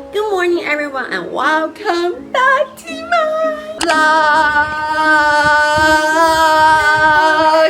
Good morning, everyone, and welcome back to my vlog.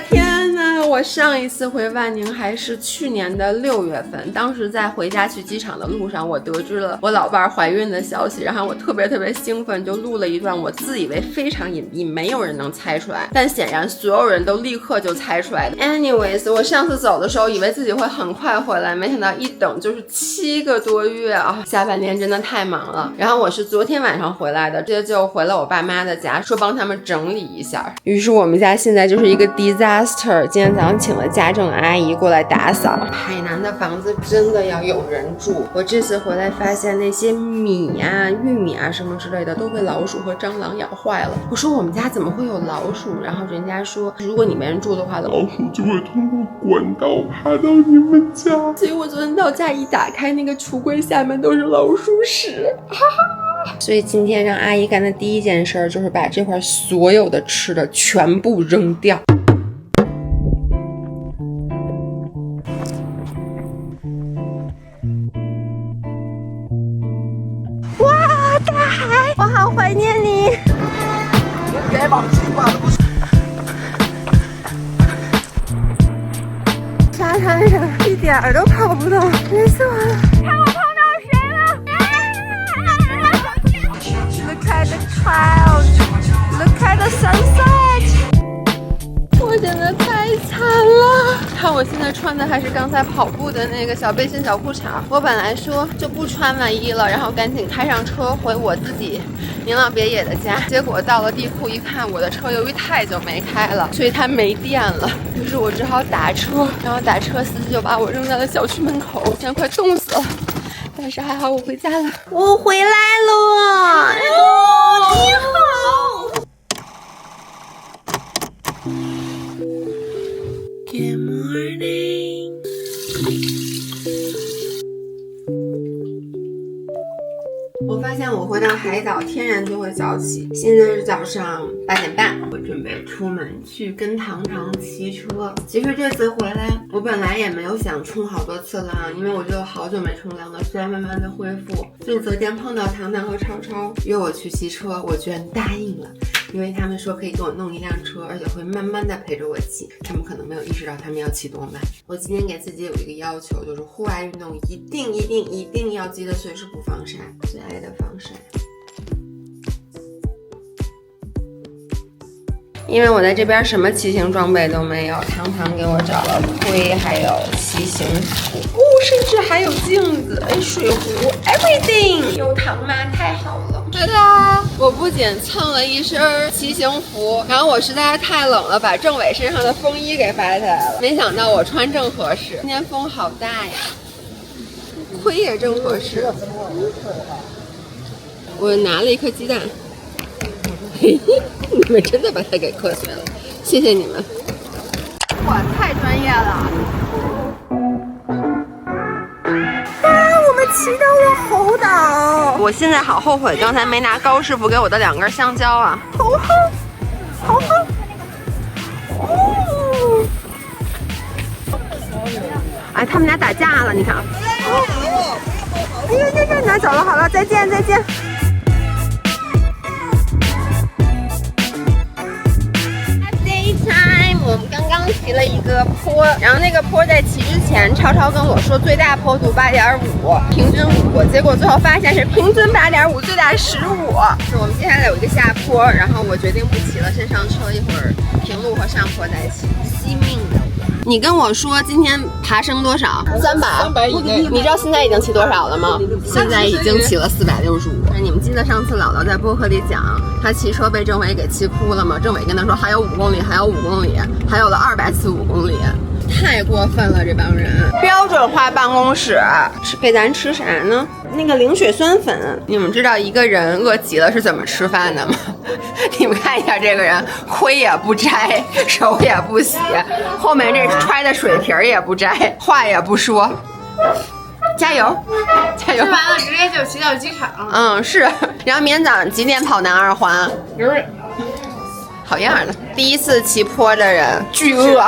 天哪，我上一次回万宁还是去年的6月份，当时在回家去机场的路上，我得知了我老伴怀孕的消息，然后我特别兴奋，就录了一段我自以为非常隐蔽，没有人能猜出来，但显然所有人都立刻就猜出来了。Anyways， 我上次走的时候以为自己会很快回来，没想到一等就是7个多月啊！下半年真的太忙了。然后我是昨天晚上回来的，直接就回了我爸妈的家，说帮他们整理一下。于是我们家现在就是一个 disaster。今天早上请了家政阿姨过来打扫。海南的房子真的要有人住。我这次回来发现那些米啊、玉米啊什么之类的都被老鼠和蟑螂咬坏了。我说我们家怎么会有老鼠？然后人家说，如果你没人住的话，老鼠就会通过管道爬到你们家。所以我昨天到家一打开，那个橱柜下面都是老鼠屎，哈哈。所以今天让阿姨干的第一件事就是把这块所有的吃的全部扔掉。哇，大海，我好怀念你。该往西挂的不是。沙滩上一点儿都跑不动，累死我了。看我碰到谁了 ！Look at the clouds, look at the sunset。我真的太惨了。看我现在穿的还是刚才跑步的那个小背心小裤衩。我本来说就不穿外衣了，然后赶紧开上车回我自己宁浪别野的家。结果到了地库一看，我的车由于太久没开了，所以它没电了。于是我只好打车，然后打车司机就把我扔在了小区门口，现在快冻死了。但是还好我回家了，我回来了。哦，你好。Good morning。我发现我回到海岛天然就会早起，现在是早上8点半，我准备出门去跟糖糖骑车。其实这次回来我本来也没有想冲好多次浪，因为我就好久没冲凉了，需要慢慢的恢复。所以昨天碰到糖糖和超超约我去骑车，我居然答应了，因为他们说可以给我弄一辆车，而且会慢慢的陪着我骑。他们可能没有意识到他们要骑多慢。我今天给自己有一个要求，就是户外运动一定要记得随时补防晒，最爱的防晒。因为我在这边什么骑行装备都没有，糖糖给我找了盔，还有骑行服，甚至还有镜子、水壶 ，everything。有糖吗？太好了！对啦，我不仅蹭了一身骑行服，然后我实在是太冷了，把政委身上的风衣给发下来了。没想到我穿正合适，今天风好大呀，盔也正合适。我拿了一颗鸡蛋。嘿嘿，你们真的把它给磕碎了，谢谢你们！哇，太专业了！我们骑到了猴岛，我现在好后悔刚才没拿高师傅给我的2根香蕉啊！好好，好好。哦，哎，他们俩打架了，你看。哎呀，走了，好了，再见。我们刚刚骑了一个坡，然后那个坡在骑之前，超超跟我说最大坡度8.5，平均5，结果最后发现是平均8.5，最大15。是我们接下来有一个下坡，然后我决定不骑了，先上车，一会儿平路和上坡再骑。惜命的我，你跟我说今天爬升多少？300以内。你知道现在已经骑多少了吗？现在已经骑了465。你们记得上次姥姥在播客里讲，她骑车被政委给气哭了吗？政委跟她说还有5公里，还有5公里，还有了200次5公里，太过分了这帮人！标准化办公室，给咱吃啥呢？那个零血酸粉。你们知道一个人饿急了是怎么吃饭的吗？你们看一下这个人，盔也不摘，手也不洗，后面这揣的水瓶也不摘，话也不说。加油，加油！吃完了直接就骑到机场。是。然后明天早上几点跑南2环？好样的！第一次骑坡的人巨饿。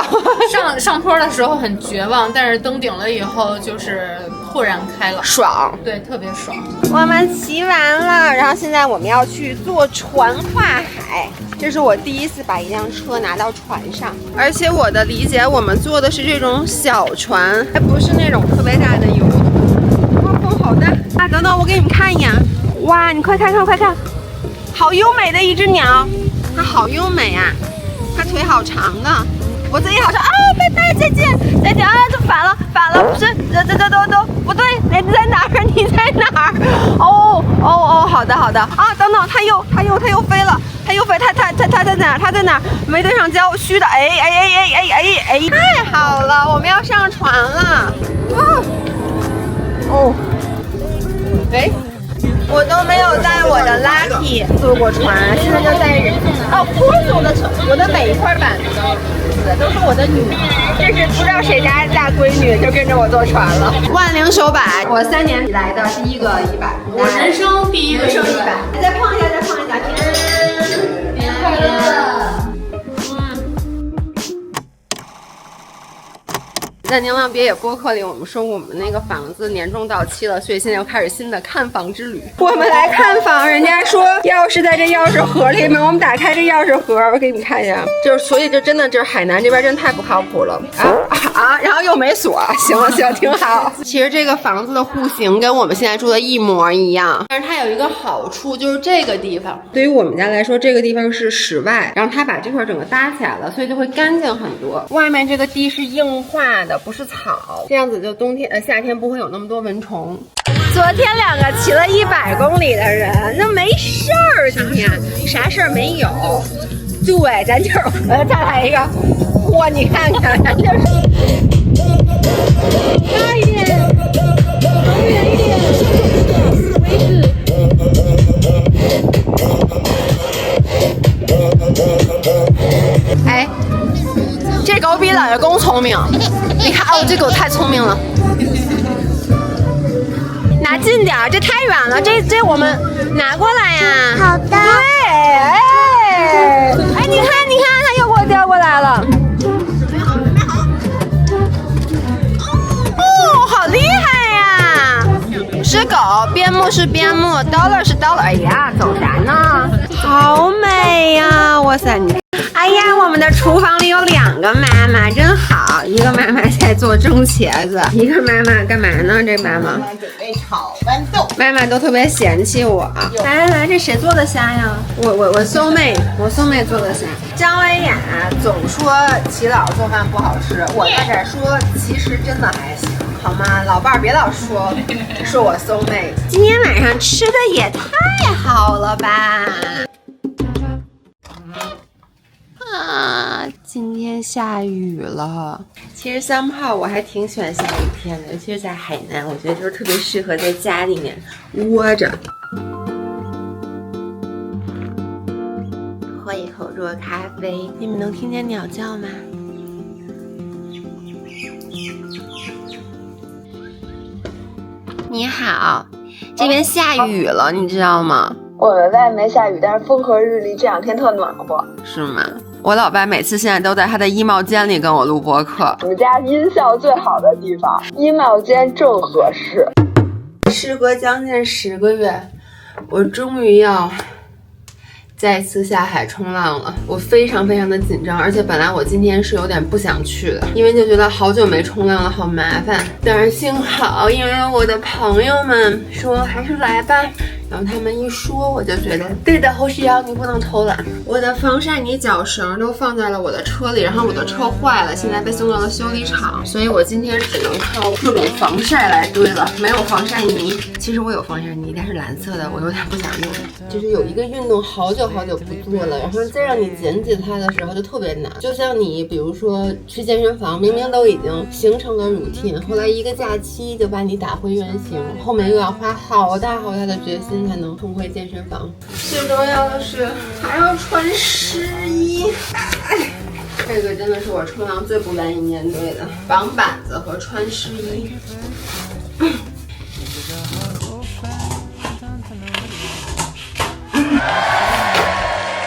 上坡的时候很绝望，但是登顶了以后就是豁然开朗，爽。对，特别爽。我们骑完了，然后现在我们要去坐船跨海。这是我第一次把一辆车拿到船上，而且我的理解，我们坐的是这种小船，还不是那种特别大的游轮。哇，风好大啊！等等，我给你们看一眼。哇，你快看看，快看，好优美的一只鸟，它好优美啊，它腿好长的。我自己好长啊！拜拜，再见，再见啊！这反了，不是，都不对，你在哪儿？你在哪儿？哦，好的啊！等等，它又飞了，它在哪儿？它在哪儿？没对上焦，虚的，哎！太好了，我们要上船了！哎。我都没有在我的 Lucky 坐过船，现在就在坡坐的船，我的每一块板子都是我的女儿，这是不知道谁家大闺女就跟着我坐船了。万灵手把，我3年以来的第一个100，我人生第一个100，再碰一下，年快乐。在宁浪别野播客里，我们说我们那个房子年终到期了，所以现在又开始新的看房之旅。我们来看房，人家说钥匙在这钥匙盒里面，我们打开这钥匙盒，我给你们看一下。所以这真的就是海南这边真的太不靠谱了然后又没锁，行，挺好。其实这个房子的户型跟我们现在住的一模一样，但是它有一个好处，就是这个地方对于我们家来说，这个地方是室外，然后它把这块整个搭起来了，所以就会干净很多。外面这个地是硬化的，不是草，这样子就夏天不会有那么多蚊虫。昨天2个骑了100公里的人，那没事儿，今天啥事儿没有。对，咱就是再来一个，哇，你看看，咱就是大一点，走远一点，位置。哎，这狗比懒人公聪明。你看这狗太聪明了，拿近点，这太远了，这我们拿过来呀。好的。对，你看，它又给我叼过来了。好厉害呀！是狗，边牧是边牧 ，dollar 是 dollar。哎呀，走啥呢？好美呀！哇塞，你。哎呀，我们的厨房里有2个妈妈，真好。一个妈妈在做蒸茄子，一个妈妈干嘛呢？这妈妈准备炒豌豆。妈妈都特别嫌弃我。来，这谁做的虾呀？我搜妹做的虾。张维雅总说齐老做饭不好吃，我在这说其实真的还行，好吗？老伴儿别老说我搜妹。今天晚上吃的也太好了吧！今天下雨了。其实3号我还挺喜欢下雨天的，尤其是在海南，我觉得就是特别适合在家里面窝着，喝一口热咖啡。你们能听见鸟叫吗？你好，这边下雨了，你知道吗？我们外面没下雨，但是风和日丽，这2天特暖和。是吗？我老爸每次现在都在他的衣帽间里跟我录播客。我们家音效最好的地方，衣帽间正合适。时隔将近10个月，我终于要再次下海冲浪了。我非常的紧张，而且本来我今天是有点不想去的，因为就觉得好久没冲浪了，好麻烦。但是幸好，因为我的朋友们说还是来吧。然后他们一说，我就觉得对的，侯世瑶，你不能偷懒。我的防晒泥脚绳都放在了我的车里，然后我的车坏了，现在被送到了修理厂，所以我今天只能靠各种防晒来堆了，没有防晒泥。其实我有防晒泥，但是蓝色的，我有点不想用。就是有一个运动好久不做了，然后再让你捡起它的时候就特别难。就像你比如说去健身房，明明都已经形成了 routine， 后来一个假期就把你打回原形，后面又要花好大的决心才能重回健身房。最重要的是还要穿湿衣，这个真的是我冲浪最不愿意面对的，绑板子和穿湿衣。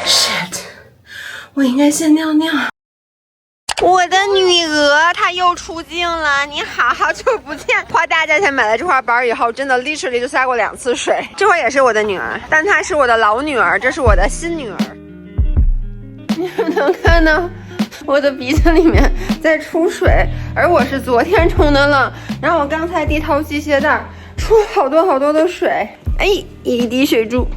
shit， 我应该先尿尿。我的女女鹅它又出镜了，你好，好久不见！花大价钱买了这块板以后，真的 literally 就下过2次水。这会也是我的女儿，但她是我的老女儿，这是我的新女儿。你们能看到我的鼻子里面在出水，而我是昨天冲的浪，然后我刚才低头系鞋带，出了好多好多的水，哎，一滴水珠。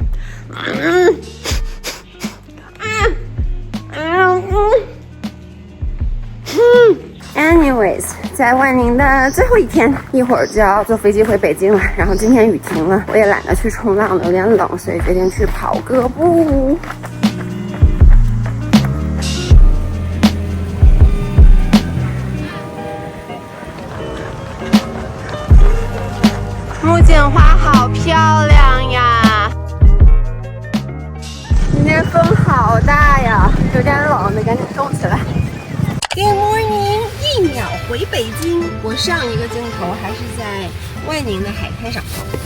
Anyways， 在万宁的最后一天，一会儿就要坐飞机回北京了。然后今天雨停了，我也懒得去冲浪了，有点冷，所以决定去跑个步。木槿花好漂亮呀！今天风好大呀，有点冷，得赶紧动起来。Good morning， 1秒回北京。我上一个镜头还是在万宁的海滩上跑步，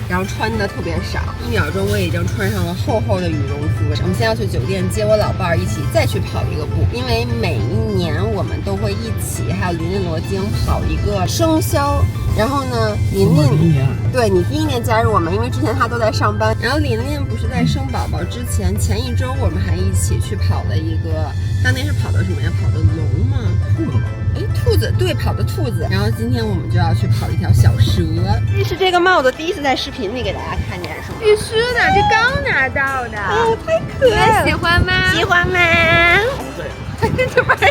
然后穿的特别少，1秒钟我已经穿上了厚厚的羽绒服。我们现在要去酒店接我老伴儿，一起再去跑一个步，因为每一年我们都会一起，还有琳琳、罗京跑一个生肖。然后呢，琳琳，对你第1年加入我们，因为之前她都在上班。然后琳琳不是在生宝宝之前，前1周我们还一起去跑了一个，当年是跑的什么呀？跑的龙吗？兔子吗？哎，兔子，对，跑的兔子。然后今天我们就要去跑一条小蛇。这是这个帽子第一次在视频里给大家看见，是吗？必须的，这刚拿到的。哎呀，太可爱了！喜欢吗？喜欢吗？对，这不是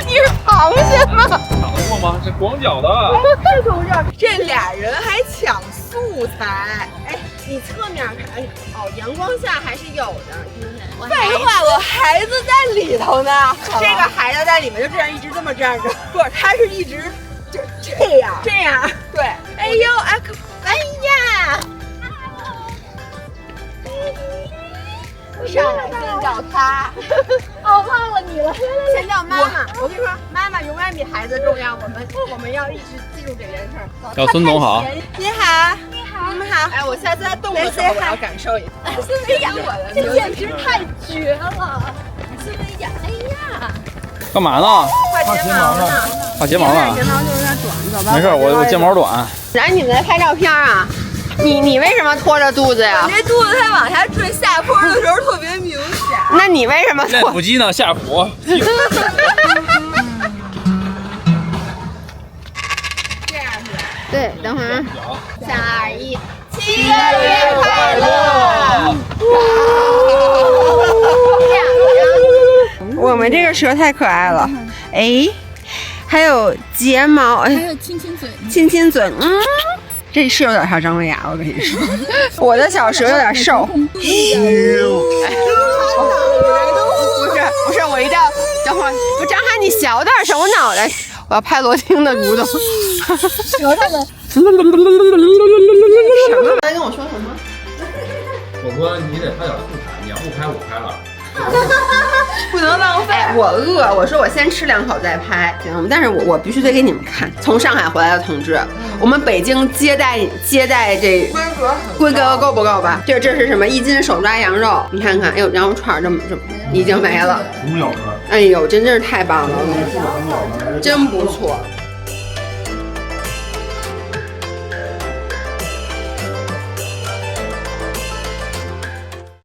你是螃蟹吗？抢得过吗？这光脚的。是同志，这俩人还抢素材。哎，你侧面看，哦，阳光下还是有的。废话，我孩子在里头呢。这个孩子在里面就这样一直这么站着，不是，他是一直就这样。对。哎呦，哎呀！上来先叫他，哦，忘了你了。先叫妈妈。我跟你说，妈妈永远比孩子重要。我们要一直记住这件事儿。叫孙总好。你好，你们好。哎，我下次在动的时候我要感受一下。孙维雅，这简直太绝了！孙维雅，哎呀，干嘛呢？画睫毛呢。画睫毛呢？睫毛就有点短，走吧。没事，我睫毛短。然后你们在拍照片啊？你为什么拖着肚子呀？你这肚子它往下坠，下坡的时候特别明显。那你为什么练腹肌呢？下腹。这样子。对，等会儿。3、2、1，7个月快乐！我们这个蛇太可爱了，哎，还有睫毛，哎，还有亲亲嘴，亲嘴，这是有点像张维雅，我跟你说，我的小蛇有点瘦。不是，我一定要等会儿，我张翰，你小点声，我脑袋，我要拍罗京的蠕动。舌头的。什么？来跟我说什么？我说你得拍点素材，你要不拍我拍了。不能浪费。我饿，我说我先吃2口再拍，行。但是我必须得给你们看，从上海回来的同志，我们北京接待这规格够不够吧？这是什么？1斤手抓羊肉，你看看，哎呦，羊肉串这么已经没了。5秒钟。哎呦，真是太棒了，真不错。